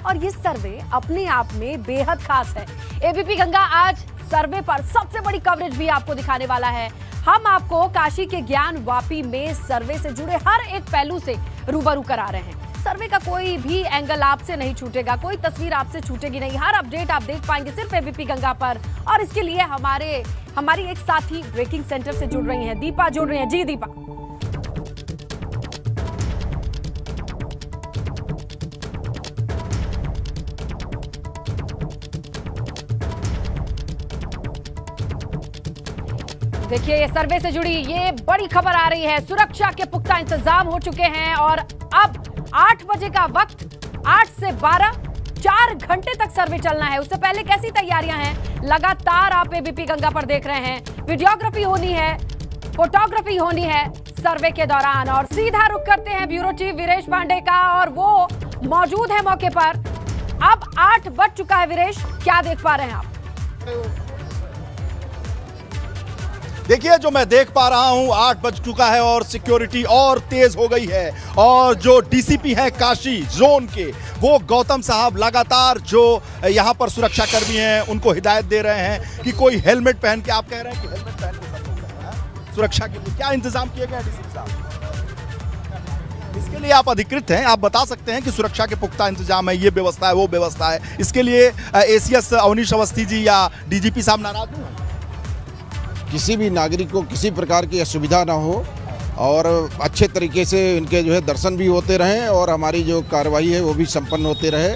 और ये सर्वे अपने आप में बेहद खास है। एबीपी गंगा आज सर्वे पर सबसे बड़ी कवरेज भी आपको दिखाने वाला है। हम आपको काशी के ज्ञान वापी में सर्वे से जुड़े हर एक पहलू से रूबरू करा रहे हैं। सर्वे का कोई भी एंगल आपसे नहीं छूटेगा, कोई तस्वीर आपसे छूटेगी नहीं। हर अपडेट आप देख पाएंगे सिर्फ एबीपी गंगा पर। और इसके लिए हमारी एक साथी ब्रेकिंग सेंटर से जुड़ रही हैं, दीपा जुड़ रही हैं। जी दीपा। देखिए, ये सर्वे से जुड़ी ये बड़ी खबर आ रही है। सुरक्षा के पुख्ता इंतजाम हो चुके हैं और अब 8 बजे का वक्त, 8 से 12, 4 घंटे तक सर्वे चलना है। उससे पहले कैसी तैयारियां हैं, लगातार आप एबीपी गंगा पर देख रहे हैं। वीडियोग्राफी होनी है, फोटोग्राफी होनी है सर्वे के दौरान। और सीधा रुख करते हैं ब्यूरो चीफ वीरेश पांडे का, और वो मौजूद है मौके पर। अब 8 बज चुका है। वीरेश, क्या देख पा रहे हैं आप? देखिए, जो मैं देख पा रहा हूं, 8 बज चुका है और सिक्योरिटी और तेज हो गई है। और जो डीसीपी हैं काशी जोन के, वो गौतम साहब लगातार जो यहां पर सुरक्षा कर्मी हैं उनको हिदायत दे रहे हैं कि कोई हेलमेट पहन के, आप कह रहे हैं कि हेलमेट पहन के सब लोग हैं सुरक्षा के लिए। क्या इंतजाम किए गए हैं डीसीपी साहब? इसके लिए आप अधिकृत हैं, आप बता सकते हैं कि सुरक्षा के पुख्ता इंतजाम है, ये व्यवस्था है, वो व्यवस्था है। इसके लिए एसीएस अवनीश अवस्थी जी या डीजीपी साहब नाराज नहीं हैं? किसी भी नागरिक को किसी प्रकार की असुविधा ना हो और अच्छे तरीके से इनके जो है दर्शन भी होते रहें और हमारी जो कार्रवाई है वो भी संपन्न होते रहे,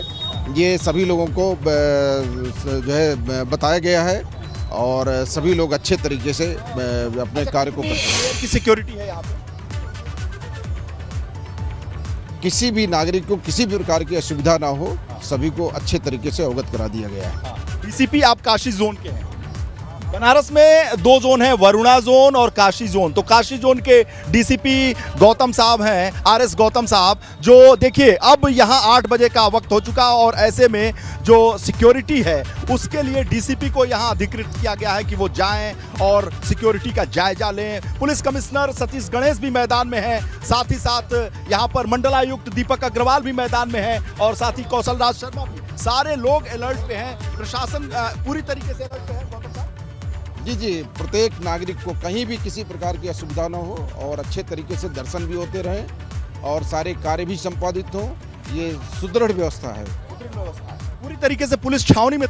ये सभी लोगों को जो है बताया गया है और सभी लोग अच्छे तरीके से अपने कार्य को करते हैं। की सिक्योरिटी है यहाँ पे? किसी भी नागरिक को किसी भी प्रकार की असुविधा ना हो, सभी को अच्छे तरीके से अवगत करा दिया गया है। डीसीपी आप काशी जोन के हैं। बनारस में 2 जोन हैं, वरुणा जोन और काशी जोन। तो काशी जोन के डीसीपी गौतम साहब हैं, आरएस गौतम साहब, जो देखिए अब यहाँ 8 बजे का वक्त हो चुका और ऐसे में जो सिक्योरिटी है उसके लिए डीसीपी को यहाँ अधिकृत किया गया है कि वो जाएं और सिक्योरिटी का जायजा लें। पुलिस कमिश्नर सतीश गणेश भी मैदान में है, साथ ही साथ यहाँ पर मंडलायुक्त दीपक अग्रवाल भी मैदान में है और साथ ही कौशल राज शर्मा भी। सारे लोग अलर्ट पे हैं, प्रशासन पूरी तरीके से अलर्ट पे है। गौतम साहब जी, प्रत्येक नागरिक को कहीं भी किसी प्रकार की असुविधा न हो और अच्छे तरीके से दर्शन भी होते रहें और सारे कार्य भी संपादित हों, ये सुदृढ़ व्यवस्था है। पूरी तरीके से पुलिस छावनी में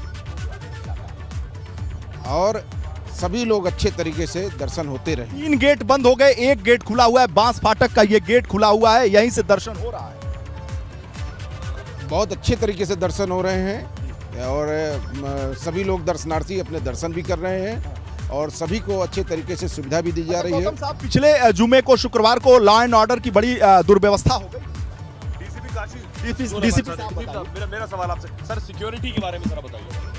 और सभी लोग अच्छे तरीके से दर्शन होते रहे। 3 गेट बंद हो गए, 1 गेट खुला हुआ है, बांस फाटक का ये गेट खुला हुआ है, यहीं से दर्शन हो रहा है। बहुत अच्छे तरीके से दर्शन हो रहे हैं और सभी लोग दर्शनार्थी अपने दर्शन भी कर रहे हैं और सभी को अच्छे तरीके से सुविधा भी दी जा रही है। साहब, पिछले जुमे को, शुक्रवार को लॉ एंड ऑर्डर की बड़ी दुर्व्यवस्था हो गई। डीसीपी साहब, मेरा सवाल आपसे सर, सिक्योरिटी के बारे में जरा बताइए तो सर।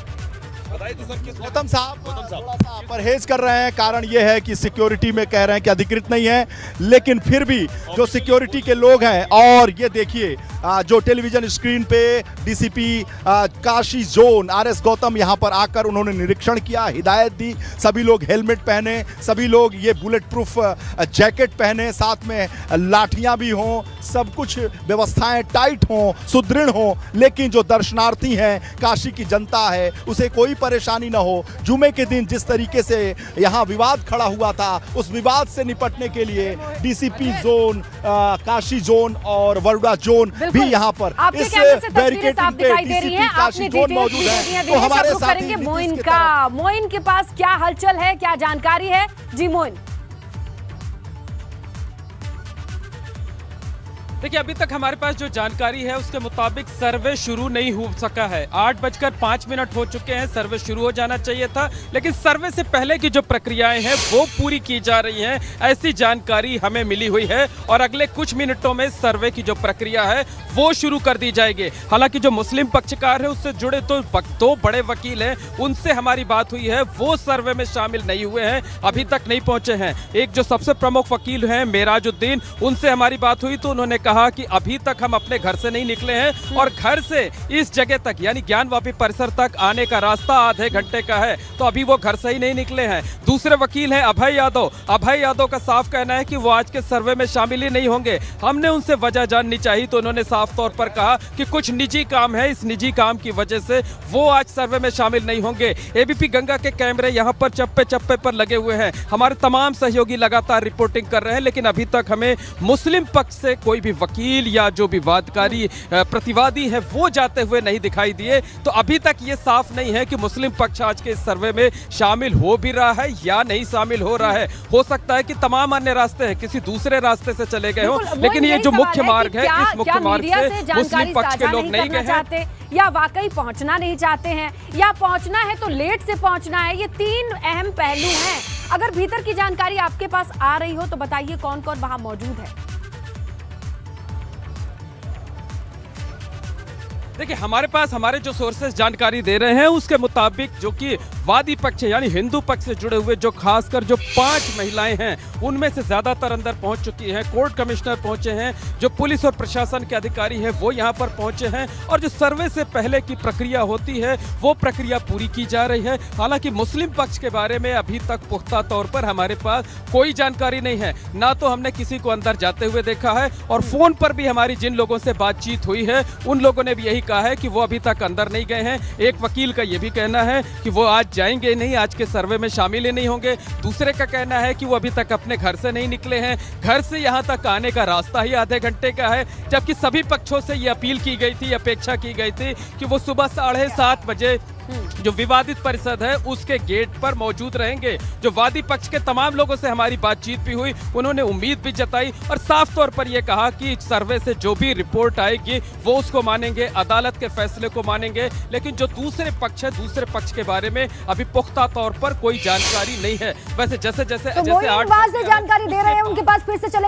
गौतम साहब थोड़ा सा परहेज कर रहे हैं, कारण ये है कि सिक्योरिटी में कह रहे हैं कि अधिकृत नहीं है, लेकिन फिर भी जो सिक्योरिटी के लोग हैं, और ये देखिए जो टेलीविजन स्क्रीन पे DCP Kashi zone RS Gautam यहाँ पर आकर उन्होंने निरीक्षण किया, हिदायत दी, सभी लोग हेलमेट पहने, सभी लोग ये बुलेट प्रूफ जैकेट पहने, साथ में लाठियां भी हों, सब कुछ व्यवस्थाएं टाइट हों, सुदृढ़ हों, लेकिन जो दर्शनार्थी हैं, काशी की जनता है, उसे कोई परेशानी ना हो। जुमे के दिन जिस तरीके से यहाँ विवाद खड़ा हुआ था, उस विवाद से निपटने के लिए डीसीपी जोन, काशी जोन और वरुणा जोन भी यहाँ पर इस बैरिकेडिंग पे डीसीपी काशी जोन मौजूद है। तो हमारे साथ मोइन के पास क्या हलचल है, क्या जानकारी है? जी मोइन। देखिए, अभी तक हमारे पास जो जानकारी है उसके मुताबिक सर्वे शुरू नहीं हो सका है। 8:05 हो चुके हैं, सर्वे शुरू हो जाना चाहिए था, लेकिन सर्वे से पहले की जो प्रक्रियाएं हैं वो पूरी की जा रही हैं, ऐसी जानकारी हमें मिली हुई है। और अगले कुछ मिनटों में सर्वे की जो प्रक्रिया है वो शुरू कर दी जाएगी। हालांकि जो मुस्लिम पक्षकार है उससे जुड़े तो 2 बड़े वकील हैं, उनसे हमारी बात हुई है, वो सर्वे में शामिल नहीं हुए हैं, अभी तक नहीं पहुंचे हैं। एक जो सबसे प्रमुख वकील हैं मेराजुद्दीन, उनसे हमारी बात हुई तो उन्होंने कहा कि अभी तक हम अपने घर से नहीं निकले हैं और घर से इस जगह तक यानी ज्ञानवापी परिसर तक आने का रास्ता आधे घंटे का है, तो अभी वो घर से ही नहीं निकले हैं। दूसरे वकील हैं अभय यादव। अभय यादव का साफ कहना है कि वो आज के सर्वे में शामिल ही नहीं होंगे। हमने उनसे वजह जाननी चाहिए तो उन्होंने साफ तौर पर कहा कि कुछ निजी काम है, इस निजी काम की वजह से वो आज सर्वे में शामिल नहीं होंगे। एबीपी गंगा के कैमरे यहाँ पर चप्पे चप्पे पर लगे हुए हैं। हमारे तमाम सहयोगी लगातार रिपोर्टिंग कर रहे हैं, लेकिन अभी तक हमें मुस्लिम पक्ष से कोई भी वकील या जो विवादकारी प्रतिवादी है वो जाते हुए नहीं दिखाई दिए। तो अभी तक ये साफ नहीं है कि मुस्लिम पक्ष आज के इस सर्वे में शामिल हो भी रहा है या नहीं शामिल हो रहा है। हो सकता है कि तमाम अन्य रास्ते हैं किसी दूसरे रास्ते से चले गए हो, लेकिन ये जो मुख्य मार्ग है इस मुख्य मार्ग से मुस्लिम पक्ष के लोग नहीं गए हैं या वाकई पहुंचना नहीं चाहते हैं या पहुंचना है तो लेट से पहुंचना है। ये तीन अहम पहलू हैं। अगर भीतर की जानकारी आपके पास आ रही हो तो बताइए कौन कौन वहां मौजूद है। देखिए, हमारे पास हमारे जो सोर्सेस जानकारी दे रहे हैं उसके मुताबिक जो कि वादी पक्ष यानी हिंदू पक्ष से जुड़े हुए जो खासकर जो 5 महिलाएं हैं उनमें से ज्यादातर अंदर पहुंच चुकी हैं। कोर्ट कमिश्नर पहुंचे हैं, जो पुलिस और प्रशासन के अधिकारी हैं वो यहां पर पहुंचे हैं और जो सर्वे से पहले की प्रक्रिया होती है वो प्रक्रिया पूरी की जा रही है। हालांकि मुस्लिम पक्ष के बारे में अभी तक पुख्ता तौर पर हमारे पास कोई जानकारी नहीं है, ना तो हमने किसी को अंदर जाते हुए देखा है और फोन पर भी हमारी जिन लोगों से बातचीत हुई है उन लोगों ने भी यही कहा है कि वो अभी तक अंदर नहीं गए हैं। एक वकील का यह भी कहना है कि वो आज जाएंगे नहीं, आज के सर्वे में शामिल ही नहीं होंगे। दूसरे का कहना है कि वो अभी तक अपने घर से नहीं निकले हैं, घर से यहां तक आने का रास्ता ही आधे घंटे का है। जबकि सभी पक्षों से ये अपील की गई थी, अपेक्षा की गई थी कि वो सुबह 7:30 बजे जो विवादित परिषद है उसके गेट पर मौजूद रहेंगे। जो वादी पक्ष के तमाम लोगों से हमारी बातचीत भी हुई, उन्होंने उम्मीद भी जताई और साफ तौर पर यह कहा कि सर्वे से जो भी रिपोर्ट आएगी वो उसको मानेंगे, अदालत के फैसले को मानेंगे। लेकिन जो दूसरे पक्ष है, दूसरे पक्ष के बारे में अभी पुख्ता तौर पर कोई जानकारी नहीं है। वैसे जैसे जैसे तो 8 जानकारी दे रहे हैं उनके पास फिर से चलेंगे।